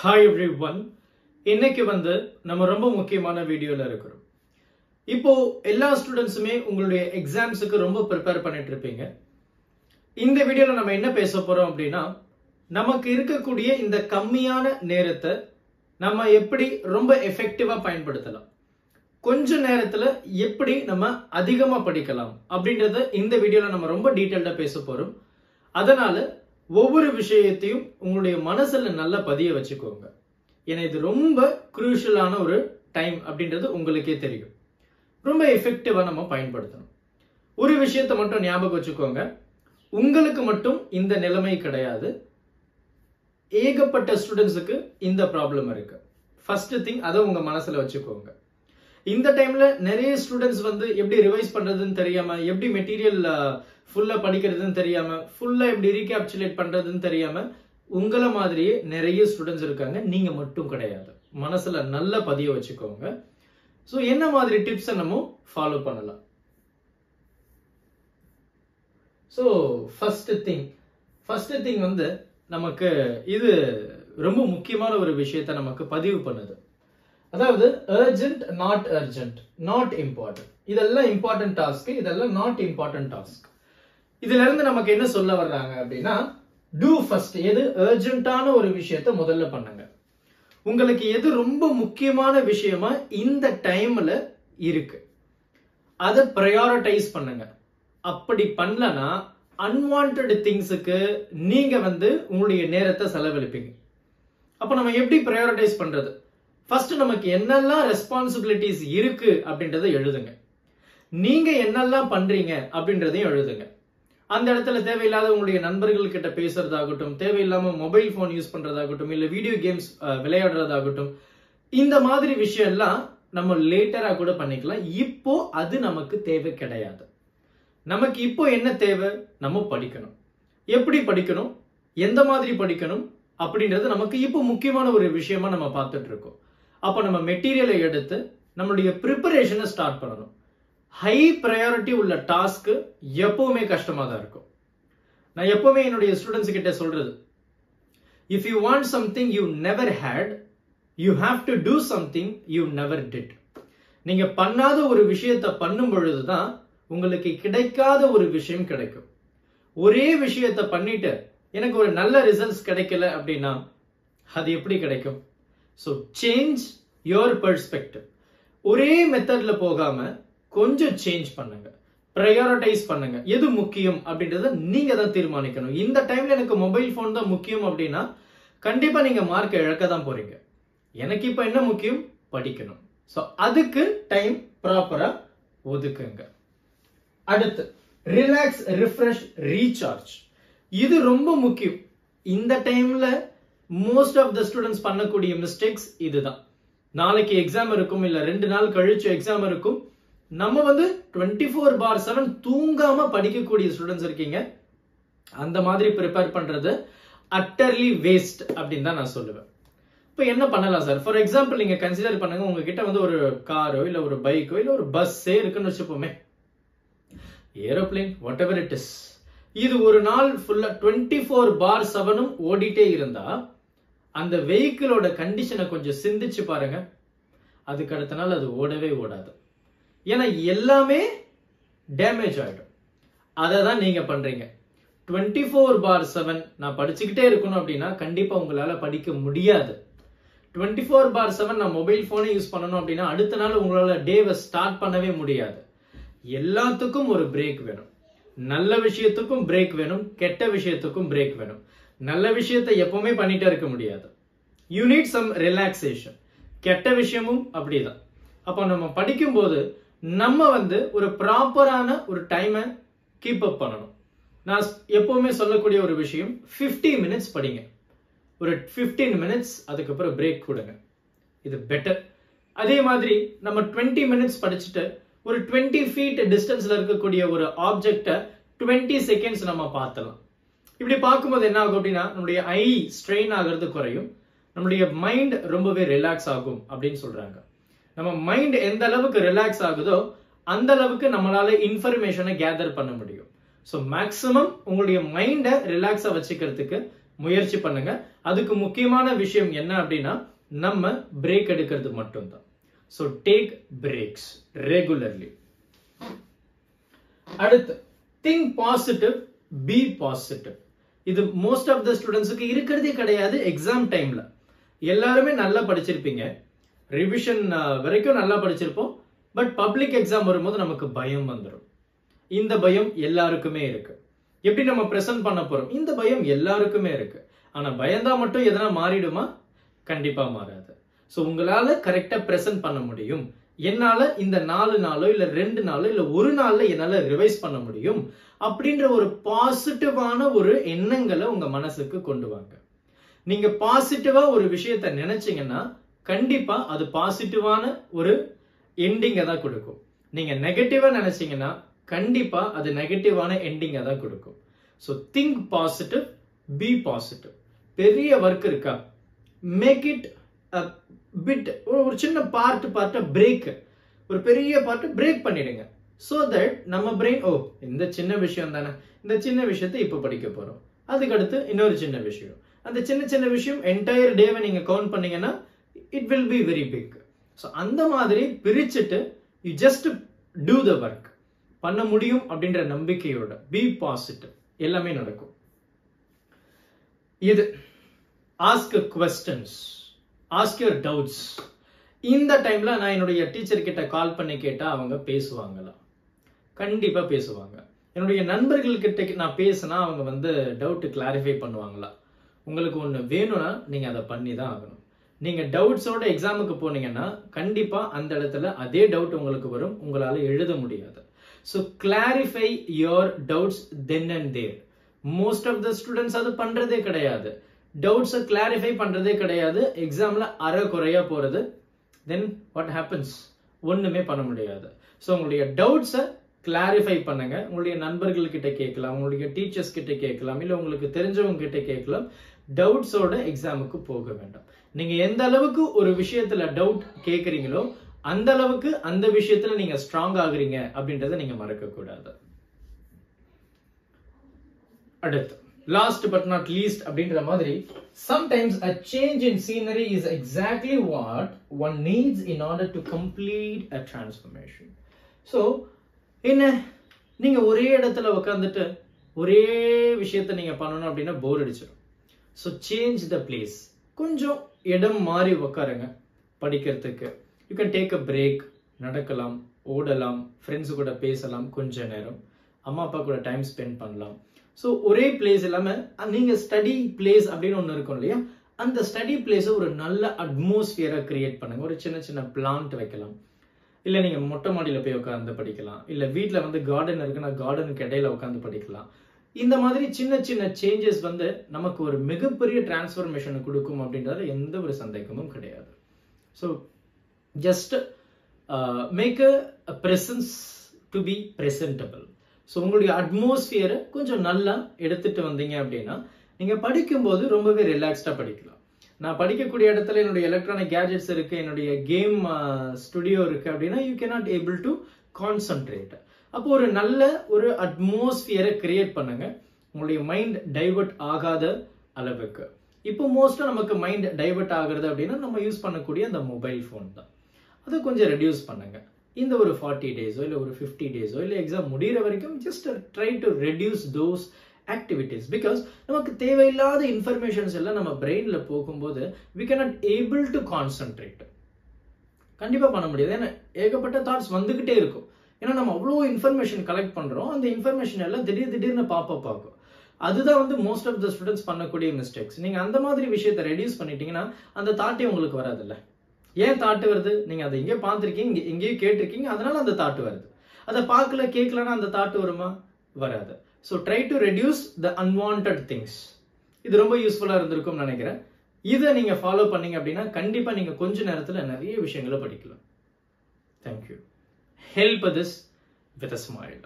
Hi everyone. இன்னைக்கு நம்ம ரொம்ப முக்கியமான வீடியோல இருக்கிறோம். இப்போ எல்லா ஸ்டூடண்ட்ஸுமே உங்களுடைய எக்ஸாம்ஸ்க்கு ரொம்ப ப்ரிப்பேர் பண்ணிட்டு இருப்பீங்க. இந்த வீடியோல நம்ம என்ன பேச போறோம் அப்படின்னா, நமக்கு இருக்கக்கூடிய இந்த கம்மியான நேரத்தை நம்ம எப்படி ரொம்ப எஃபெக்டிவா பயன்படுத்தலாம், கொஞ்ச நேரத்துல எப்படி நம்ம அதிகமா படிக்கலாம் அப்படின்றத இந்த வீடியோல நம்ம ரொம்ப டீடைல்டா பேச போறோம். அதனால ஒவ்வொரு விஷயத்தையும் உங்களுடைய மனசுல நல்லா பதிய வச்சுக்கோங்க. ஏன்னா இது ரொம்ப குரூஷியலான ஒரு டைம் அப்படின்றது உங்களுக்கே தெரியும். ரொம்ப எஃபெக்டிவா நம்ம பயன்படுத்தணும். ஒரு விஷயத்தை மட்டும் ஞாபகம் வச்சுக்கோங்க, உங்களுக்கு மட்டும் இந்த நிலைமை கிடையாது, ஏகப்பட்ட ஸ்டூடெண்ட்ஸுக்கு இந்த ப்ராப்ளம் இருக்கு. ஃபர்ஸ்ட் திங் அதை உங்க மனசுல வச்சுக்கோங்க. இந்த டைம்ல நிறைய ஸ்டூடெண்ட்ஸ் எப்படி ரிவைஸ் பண்றதுன்னு தெரியாம, எப்படி மெட்டீரியல் ஃபுல்லா படிக்கிறதுன்னு தெரியாம, ஃபுல்லா எப்படி ரீகேப்சுலேட் பண்றதுன்னு தெரியாம உங்களை மாதிரியே நிறைய ஸ்டூடெண்ட்ஸ் இருக்காங்க. நீங்க மட்டும் கிடையாது. மனசுல நல்ல பதிய வச்சுக்கோங்க. சோ என்ன மாதிரி டிப்ஸ் நம்ம ஃபாலோ பண்ணலாம்? சோ ஃபர்ஸ்ட் திங் நமக்கு இது ரொம்ப முக்கியமான ஒரு விஷயத்தை நமக்கு பதிவு பண்ணுது. அதாவது urgent, not urgent, not important. இதெல்லாம் இம்பார்ட்டன்ட் டாஸ்க், இதெல்லாம் நாட் இம்பார்ட்டன்ட் டாஸ்க். இதுல இருந்து நமக்கு என்ன சொல்ல வர்றாங்க அப்படின்னா, டூ ஃபர்ஸ்ட். எது அர்ஜென்ட்டான ஒரு விஷயத்தை முதல்ல பண்ணுங்க. உங்களுக்கு எது ரொம்ப முக்கியமான விஷயமா இந்த டைம்ல இருக்கு, அதை பிரையாரிட்டைஸ் பண்ணுங்க. அப்படி பண்ணலனா அன்வான்டட் திங்ஸுக்கு நீங்க உங்களுடைய நேரத்தை செலவழிப்பீங்க. அப்ப நம்ம எப்படி பிரையாரிட்டைஸ் பண்றது? ஃபர்ஸ்ட் நமக்கு என்னெல்லாம் ரெஸ்பான்சிபிலிட்டிஸ் இருக்கு அப்படின்றத எழுதுங்க. நீங்க என்னெல்லாம் பண்றீங்க அப்படின்றதையும் எழுதுங்க. அந்த இடத்துல தேவையில்லாத உங்களுடைய நண்பர்கள் கிட்ட பேசுறதாகட்டும், தேவையில்லாம மொபைல் போன் யூஸ் பண்றதாகட்டும், இல்ல வீடியோ கேம்ஸ் விளையாடுறதாகட்டும், இந்த மாதிரி விஷயம் எல்லாம் நம்ம லேட்டரா கூட பண்ணிக்கலாம். இப்போ அது நமக்கு தேவை கிடையாது. நமக்கு இப்போ என்ன தேவை? நம்ம படிக்கணும். எப்படி படிக்கணும், எந்த மாதிரி படிக்கணும் அப்படின்றது நமக்கு இப்போ முக்கியமான ஒரு விஷயமா நம்ம பார்த்துட்டு இருக்கோம். அப்ப நம்ம மெட்டீரியலை எடுத்து நம்மளுடைய ப்ரிப்பரேஷனை ஸ்டார்ட் பண்ணணும். ஹை ப்ரையாரிட்டி உள்ள டாஸ்க் எப்பவுமே கஷ்டமா தான் இருக்கும். நான் எப்பவுமே என்னுடைய ஸ்டூடெண்ட்ஸ் கிட்ட சொல்றது, if you want something you never had, you have to do something you never did. நீங்க பண்ணாத ஒரு விஷயத்தை பண்ணும் பொழுதுதான் உங்களுக்கு கிடைக்காத ஒரு விஷயம் கிடைக்கும். ஒரே விஷயத்தை பண்ணிட்டு எனக்கு ஒரு நல்ல ரிசல்ட்ஸ் கிடைக்கல அப்படின்னா அது எப்படி கிடைக்கும்? So change your perspective. ஒரே மெத்தட்ல போகாம கொஞ்சம் சேஞ்ச் பண்ணுங்க, பிரையாரிட்டைஸ் பண்ணுங்க. எது முக்கியம் அப்படின்றத நீங்க தான் தீர்மானிக்கணும். இந்த டைம்ல எனக்கு மொபைல் போன் தான் முக்கியம் அப்படின்னா கண்டிப்பா நீங்க மார்க் இழக்க தான் போறீங்க. எனக்கு இப்ப என்ன முக்கியம்? படிக்கணும். சோ அதுக்கு டைம் ப்ராப்பரா ஒதுக்குங்க. அடுத்து ரிலாக்ஸ், ரிஃப்ரெஷ், ரீசார்ஜ். இது ரொம்ப முக்கியம். இந்த டைம்ல மோஸ்ட் ஆஃப் த ஸ்டூடெண்ட்ஸ் பண்ணக்கூடிய மிஸ்டேக்ஸ் இதுதான். நாளைக்கு எக்ஸாம் இருக்கும், இல்ல 2 நாள் கழிச்சு எக்ஸாம் இருக்கும். நம்ம 24/7 தூங்காம படிக்கக்கூடிய ஸ்டூடெண்ட்ஸ் இருக்கீங்க. அந்த மாதிரி ப்ரிப்பேர் பண்றது அட்டர்லி வேஸ்ட் அப்படின்னு தான் நான் சொல்லுவேன். இப்போ என்ன பண்ணலாம் சார்? ஃபார் எக்ஸாம்பிள் நீங்க கன்சிடர் பண்ணுங்க, உங்ககிட்ட ஒரு காரோ இல்ல ஒரு பைக்கோ இல்ல ஒரு பஸ்ஸே இருக்குன்னு வச்சுப்போமே, aeroplane, whatever it is. இது ஒரு நாள் ஃபுல்லா 24/7 ஓடிட்டே இருந்தா அந்த வெஹிக்கிளோட கண்டிஷனை கொஞ்சம் சிந்திச்சு பாருங்க. அதுக்கு அடுத்த நாள் அது ஓடவே ஓடாது. ஏன்னா எல்லாமே டேமேஜ் ஆயிடும். அதை தான் நீங்க பண்றீங்க. 24/7 நான் படிச்சுக்கிட்டே இருக்கணும் அப்படின்னா கண்டிப்பா உங்களால படிக்க முடியாது. 24/7 நான் மொபைல் போனை யூஸ் பண்ணணும் அப்படின்னா அடுத்த நாள் உங்களால டேவை ஸ்டார்ட் பண்ணவே முடியாது. எல்லாத்துக்கும் ஒரு பிரேக் வேணும். நல்ல விஷயத்துக்கும் பிரேக் வேணும், கெட்ட விஷயத்துக்கும் பிரேக் வேணும். நல்ல விஷயத்தை எப்பவுமே பண்ணிட்டே இருக்க முடியாது. You need some relaxation. கெட்ட விஷயமும் அப்படிதான். அப்போ நம்ம படிக்கும் போது நம்ம ஒரு ப்ராப்பரான ஒரு டைமை கீப் அப் பண்ணணும். நான் எப்பவுமே சொல்லக்கூடிய ஒரு விஷயம், 50 மினிட்ஸ் படிங்க. ஒரு 15 மினிட்ஸ் அதுக்கப்புறம் பிரேக் கொடுங்க. இது பெட்டர். அதே மாதிரி நம்ம 20 மினிட்ஸ் படிச்சுட்டு ஒரு 20 ஃபீட் டிஸ்டன்ஸ்ல இருக்கக்கூடிய ஒரு ஆப்ஜெக்டை 20 செகண்ட்ஸ் நம்ம பார்த்தலாம். இப்படி பார்க்கும்போது என்ன ஆகும் அப்படின்னா நம்மளுடைய ஐ ஸ்ட்ரெயின் ஆகிறது குறையும், நம்மளுடைய மைண்ட் ரொம்பவே ரிலாக்ஸ் ஆகும் அப்படின்னு சொல்றாங்க. நம்ம மைண்ட் எந்த அளவுக்கு ரிலாக்ஸ் ஆகுதோ அந்த அளவுக்கு நம்மளால இன்ஃபர்மேஷனை கேதர் பண்ண முடியும். ஸோ மேக்சிமம் உங்களுடைய மைண்டை ரிலாக்ஸா வச்சுக்கிறதுக்கு முயற்சி பண்ணுங்க. அதுக்கு முக்கியமான விஷயம் என்ன அப்படின்னா நம்ம பிரேக் எடுக்கிறது மட்டும்தான். So take breaks regularly. அடுத்து திங்க் பாசிட்டிவ், பி பாசிட்டிவ். இது மோஸ்ட் ஆஃப் த ஸ்டூடெண்ட்ஸுக்கு இருக்கிறதே கிடையாது. எக்ஸாம் டைம்ல எல்லாருமே நல்லா படிச்சிருப்பீங்க, ரிவிஷன் வரைக்கும் நல்லா படிச்சிருப்போம். பட் பப்ளிக் எக்ஸாம் வரும்போது நமக்கு பயம் வந்துடும். இந்த பயம் எல்லாருக்குமே இருக்கு. எப்படி நம்ம பிரசன்ட் பண்ண போறோம், இந்த பயம் எல்லாருக்குமே இருக்கு. ஆனா பயந்தா மட்டும் எதனா மாறிடுமா? கண்டிப்பா மாறாது. ஸோ உங்களால கரெக்டா பிரசன்ட் பண்ண முடியும். என்னால இந்த 4 நாளோ இல்ல 2 நாளோ இல்ல 1 நாள்ல என்னால ரிவைஸ் பண்ண முடியும் அப்படின்ற ஒரு பாசிட்டிவான ஒரு எண்ணங்களை உங்க மனசுக்கு கொண்டு வாங்க. நீங்க பாசிட்டிவா ஒரு விஷயத்த நினைச்சீங்கன்னா கண்டிப்பா அது பாசிட்டிவான ஒரு எண்டிங்கை தான் கொடுக்கும். நீங்க நெகட்டிவா நினைச்சீங்கன்னா கண்டிப்பா அது நெகட்டிவான எண்டிங்கை தான் கொடுக்கும். So think positive, be positive. பெரிய ஒர்க் இருக்கா, மேக் இட் பிட், ஒரு சின்ன பார்ட்டை பிரேக், ஒரு பெரிய பார்ட்டை பிரேக் பண்ணிடுங்க. சோ தட் நம்ம பிரெயின், ஓ இந்த சின்ன விஷயம் தானே, இந்த சின்ன விஷயத்தை இப்ப படிக்க போறோம், அதுக்கு அடுத்து இன்னொரு சின்ன விஷயம், அந்த சின்ன சின்ன விஷயம் என்டையர் டேவை நீங்க கவுண்ட் பண்ணீங்கன்னா it will be very big. So அந்த மாதிரி பிரிச்சுட்டு you just do the work. பண்ண முடியும் அப்படின்ற நம்பிக்கையோட பி பாசிட்டிவ், எல்லாமே நடக்கும். இது ask questions, ask your doubts. இந்த டைம்ல நான் என்னுடைய டீச்சர் கிட்ட கால் பண்ணி கேட்டா அவங்க பேசுவாங்களா? கண்டிப்பா பேசுவாங்க. என்னுடைய நண்பர்கள் கிட்ட நான் பேசினா அவங்க டவுட் கிளாரிஃபை பண்ணுவாங்களா? உங்களுக்கு ஒண்ணு வேணும்னா நீங்க அதை பண்ணி தான் ஆகணும். நீங்க டவுட்ஸோட எக்ஸாமுக்கு போனீங்கன்னா கண்டிப்பா அந்த இடத்துல அதே டவுட் உங்களுக்கு வரும், உங்களால எழுத முடியாது. So clarify your doubts then and there. Most of the students அது பண்றதே கிடையாது. டவுட்ஸை கிளாரிஃபை பண்றதே கிடையாது. எக்ஸாம்ல அரை குறையா போறது. Then what happens? ஒண்ணுமே பண்ண முடியாது. ஸோ உங்களுடைய டவுட்ஸை கிளாரிஃபை பண்ணுங்க. உங்களுடைய நண்பர்கள் கிட்ட கேட்கலாம், உங்களுடைய டீச்சர்ஸ் கிட்ட கேட்கலாம், இல்ல உங்களுக்கு தெரிஞ்சவங்க கிட்ட கேட்கலாம். டவுட்ஸோட எக்ஸாமுக்கு போக வேண்டாம். நீங்க எந்த அளவுக்கு ஒரு விஷயத்துல டவுட் கேட்கறீங்களோ அந்த அளவுக்கு அந்த விஷயத்துல நீங்க ஸ்ட்ராங் ஆகுறீங்க அப்படின்றத நீங்க மறக்க கூடாது. அடுத்து லாஸ்ட் பட் நாட் லீஸ்ட் அப்படின்ற மாதிரி, sometimes a change in scenery is exactly what one needs in order to complete a transformation. So என்ன, நீங்க ஒரே இடத்துல உட்காந்துட்டு ஒரே விஷயத்த நீங்க பண்ணணும் அப்படின்னா போர் அடிச்சிடும். So change the place. கொஞ்சம் இடம் மாறி உட்காருங்க படிக்கிறதுக்கு. You can take a break. நடக்கலாம், ஓடலாம், ஃப்ரெண்ட்ஸு கூட பேசலாம், கொஞ்ச நேரம் அம்மா அப்பா கூட டைம் ஸ்பெண்ட் பண்ணலாம். ஸோ ஒரே பிளேஸ் இல்லாமல் நீங்கள் ஸ்டடி பிளேஸ் அப்படின்னு ஒன்று இருக்கும் இல்லையா, அந்த ஸ்டடி பிளேஸை ஒரு நல்ல அட்மாஸ்பியரை கிரியேட் பண்ணுங்க. ஒரு சின்ன சின்ன பிளான்ட் வைக்கலாம், இல்லை நீங்கள் மொட்டை மாடியில் போய் உட்காந்து படிக்கலாம், இல்லை வீட்டில் கார்டன் இருக்குன்னா கார்டனுக்கு இடையில உட்காந்து படிக்கலாம். இந்த மாதிரி சின்ன சின்ன சேஞ்சஸ் நமக்கு ஒரு மிகப்பெரிய டிரான்ஸ்ஃபர்மேஷனை கொடுக்கும் அப்படின்றது எந்த ஒரு சந்தேகமும் கிடையாது. So just make a presence to be presentable. So உங்களுடைய அட்மாஸ்பியரை கொஞ்சம் நல்லா எடுத்துட்டு வந்தீங்க அப்படின்னா நீங்கள் படிக்கும்போது ரொம்பவே ரிலாக்ஸ்டாக படிக்கலாம். நான் படிக்கக்கூடிய இடத்துல என்னுடைய எலக்ட்ரானிக் கேஜெட்ஸ் இருக்கு, என்னுடைய கேம் ஸ்டுடியோ இருக்கு அப்படின்னா you cannot able to concentrate. அப்போ ஒரு நல்ல ஒரு அட்மாஸ்பியரை கிரியேட் பண்ணுங்க, உங்களுடைய மைண்ட் டைவர்ட் ஆகாத அளவுக்கு. இப்போ மோஸ்டா நமக்கு மைண்ட் டைவர்ட் ஆகுறது அப்படின்னா நம்ம யூஸ் பண்ணக்கூடிய அந்த மொபைல் ஃபோன் தான். அதை கொஞ்சம் ரெடியூஸ் பண்ணுங்க. இந்த ஒரு 40 டேஸோ இல்லை ஒரு 50 டேஸோ இல்லை எக்ஸாம் முடிகிற வரைக்கும் just try to reduce those activities. Because நமக்கு தேவையில்லாத இன்ஃபர்மேஷன்ஸ் எல்லாம் நம்ம பிரெயின்ல போகும்போது we cannot able to concentrate. கண்டிப்பா பண்ண முடியாது. ஏன்னா ஏகப்பட்ட தாட்ஸ் வந்துகிட்டே இருக்கும். ஏன்னா நம்ம அவ்வளோ இன்ஃபர்மேஷன் கலெக்ட் பண்றோம், அந்த இன்ஃபர்மேஷன் எல்லாம் திடீர்னு பாப்பப் ஆகும். அதுதான் மோஸ்ட் ஆஃப் த ஸ்டூடெண்ட்ஸ் பண்ணக்கூடிய மிஸ்டேக்ஸ். நீங்க அந்த மாதிரி விஷயத்தை ரெடியூஸ் பண்ணிட்டீங்கன்னா அந்த தாட்டே உங்களுக்கு வராதுல்ல. ஏன் தாட்டு வருது? நீங்க அதை எங்கேயோ பார்த்துருக்கீங்க, எங்கேயோ கேட்டிருக்கீங்க, அதனால அந்த தாட்டு வருது. அதை பார்க்கல கேட்கலன்னா அந்த தாட்டு வருமா? வராது. So try to reduce the unwanted things. இது ரொம்ப யூஸ்ஃபுல்லா இருந்திருக்கும் நினைக்கிறேன். இதை நீங்க ஃபாலோ பண்ணீங்க அப்படின்னா கண்டிப்பா நீங்க கொஞ்ச நேரத்துல நிறைய விஷயங்களை படிக்கலாம். Thank you. Help this with a smile.